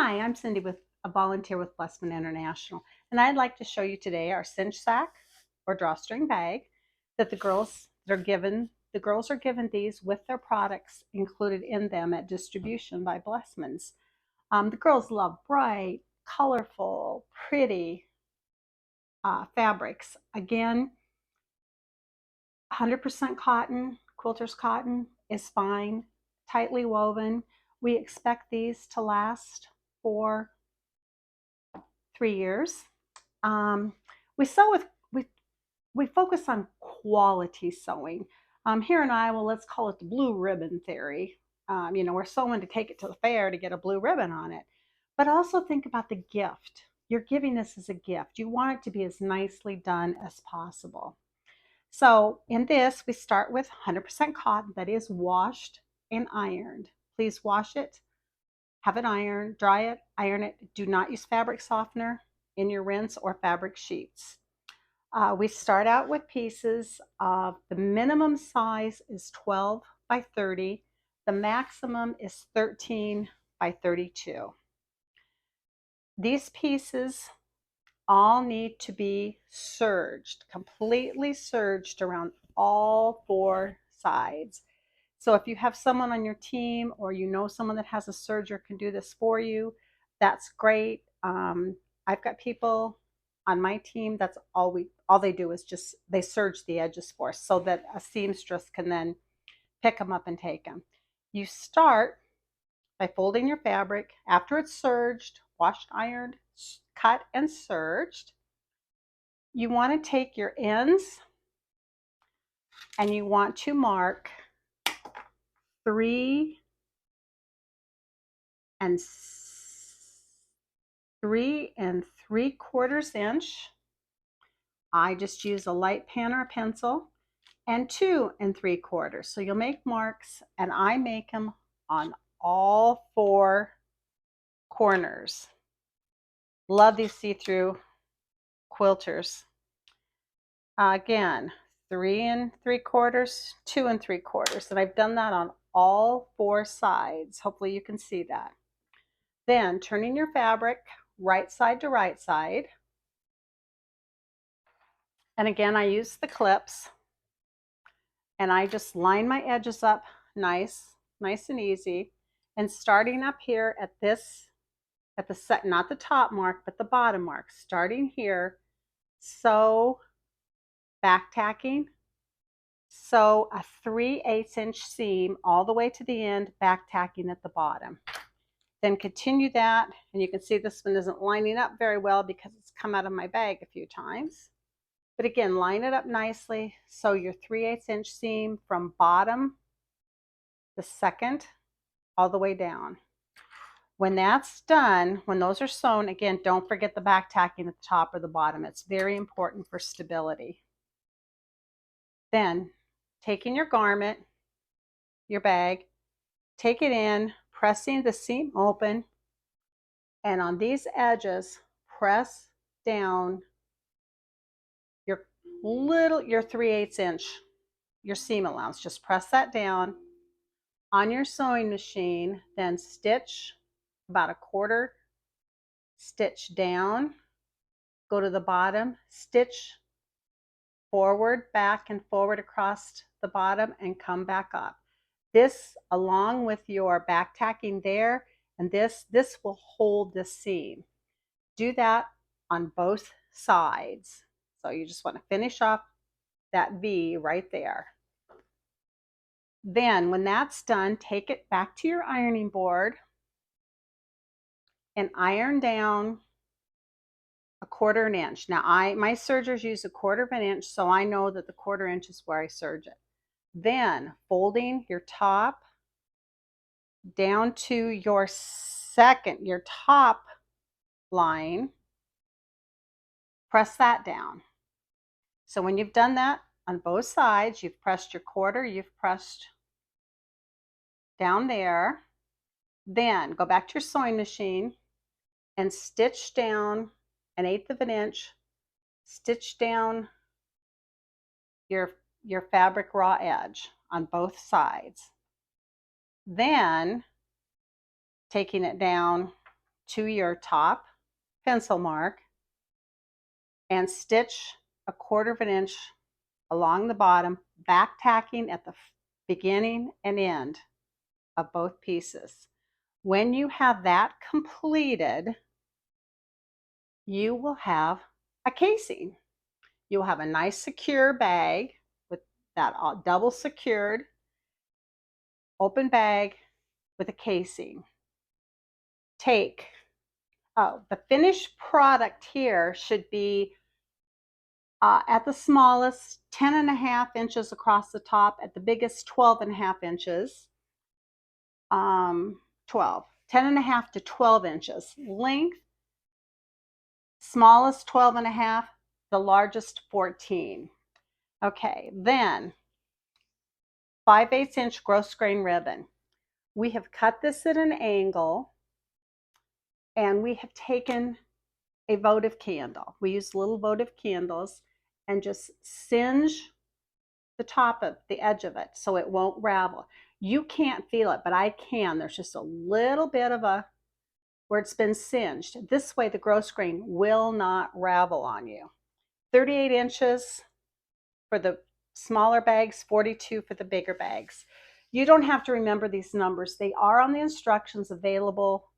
Hi, I'm Cindy with a volunteer with Blessman International, and I'd like to show you today our cinch sack or drawstring bag that the girls are given. The girls are given these with their products included in them at distribution by Blessman's. The girls love bright, colorful, pretty fabrics. Again, 100% cotton, quilter's cotton is fine, tightly woven. We expect these to last for 3 years. Um, we sew with we focus on quality sewing. Here in Iowa, let's call it the blue ribbon theory. We're sewing to take it to the fair to get a blue ribbon on it. But also think about the gift. You're giving this as a gift. You want it to be as nicely done as possible. So in this, we start with 100% cotton that is washed and ironed. Please wash it, have it ironed, dry it, iron it. Do not use fabric softener in your rinse or fabric sheets. We start out with pieces of the minimum size is 12 by 30. The maximum is 13 by 32. These pieces all need to be serged, completely serged around all four sides. So if you have someone on your team or you know someone that has a serger can do this for you, that's great. I've got people on my team that's all they do is just they serge the edges for us so that a seamstress can then pick them up and take them. You start by folding your fabric after it's serged, washed, ironed, cut, and serged. You want to take your ends and you want to mark 3 and 3 3/4 inch. I just use a light pen or a pencil, and 2 3/4. So you'll make marks, and I make them on all four corners. Love these see-through quilters. Again, 3 3/4, 2 3/4, and I've done that on all four sides. Hopefully you can see that. Then turning your fabric right side to right side. And again, I use the clips and I just line my edges up nice and easy. And starting up here at this, at the set, not the top mark, but the bottom mark, starting here, sew back tacking, sew a 3/8 inch seam all the way to the end, back tacking at the bottom. Then continue that, and you can see this one isn't lining up very well because it's come out of my bag a few times. But again, line it up nicely. Sew your 3/8 inch seam from bottom, the second, all the way down. When that's done, when those are sewn, again, don't forget the back tacking at the top or the bottom. It's very important for stability. Then, taking your garment, your bag, take it in, pressing the seam open, and on these edges, press down your 3/8 inch, your seam allowance. Just press that down on your sewing machine, then stitch about a quarter stitch down, go to the bottom, stitch forward, back, and forward across the bottom, and come back up. This, along with your back tacking there, and this will hold the seam. Do that on both sides. So you just want to finish off that V right there. Then when that's done, take it back to your ironing board and iron down a 1/4 inch. Now my sergers use a 1/4 inch, so I know that the 1/4 inch is where I serge it. Then folding your top down to your top line, press that down. So when you've done that on both sides, you've pressed your 1/4, you've pressed down there. Then go back to your sewing machine and stitch down 1/8 inch, stitch down your fabric raw edge on both sides. Then taking it down to your top pencil mark and stitch 1/4 of an inch along the bottom, back tacking at the beginning and end of both pieces. When you have that completed, you will have a casing. You'll have a nice secure bag with that double secured open bag with a casing. The finished product here should be at the smallest 10.5 inches across the top, at the biggest 12.5 inches. 10.5 to 12 inches length, smallest 12.5, the largest 14. Okay, then 5/8 inch gross grain ribbon. We have cut this at an angle, and we have taken a votive candle. We use little votive candles and just singe the top of the edge of it so it won't ravel. You can't feel it, but I can. There's just a little bit of a where it's been singed. This way the gross grain will not ravel on you. 38 inches for the smaller bags, 42 for the bigger bags. You don't have to remember these numbers. They are on the instructions available,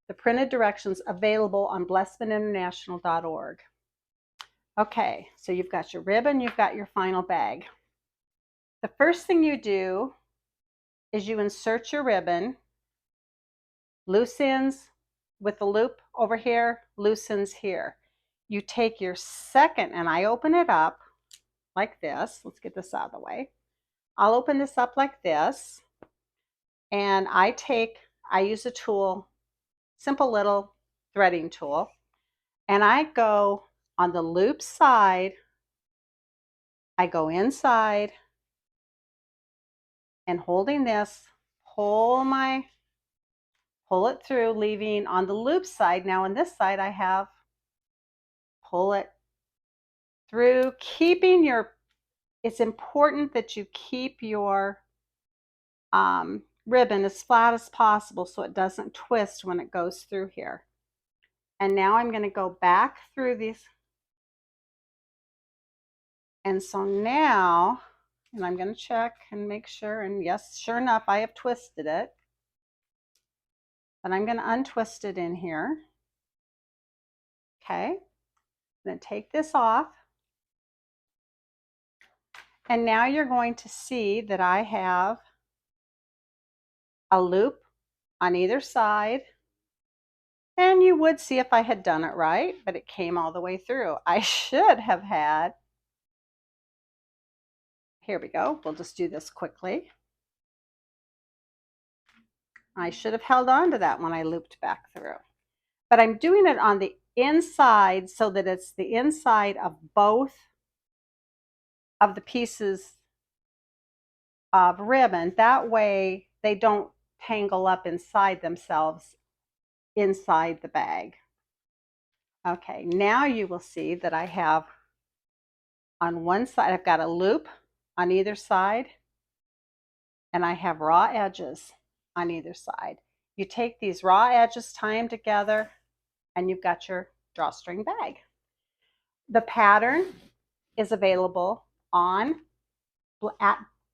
the printed directions available on blessmaninternational.org. Okay, so you've got your ribbon, you've got your final bag. The first thing you do is you insert your ribbon, loose ends with the loop over here, loose ends here. You take your second, and I open it up like this. Let's get this out of the way. I'll open this up like this, and I use a tool, simple little threading tool, and I go on the loop side, I go inside, and holding this, pull it through, leaving on the loop side. Now on this side I have pull it through, it's important that you keep your ribbon as flat as possible so it doesn't twist when it goes through here. And now I'm going to go back through these. And so now, and I'm going to check and make sure, and yes, sure enough, I have twisted it. But I'm going to untwist it in here. Okay, I'm going to take this off. And now you're going to see that I have a loop on either side. And you would see if I had done it right, but it came all the way through. I should have had, here we go, we'll just do this quickly. I should have held on to that when I looped back through. But I'm doing it on the inside so that it's the inside of both of the pieces of ribbon. That way they don't tangle up inside themselves inside the bag. Okay, now you will see that I have on one side, I've got a loop on either side, and I have raw edges on either side. You take these raw edges, tie them together, and you've got your drawstring bag. The pattern is available at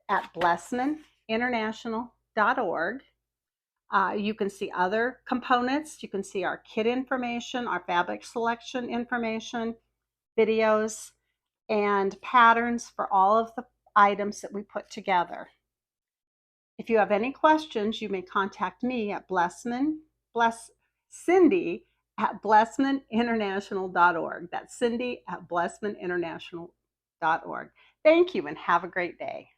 blessmaninternational.org. You can see other components. You can see our kit information, our fabric selection information, videos, and patterns for all of the items that we put together. If you have any questions, you may contact me at Cindy at blessmaninternational.org. That's Cindy at blessmaninternational.org. Thank you and have a great day.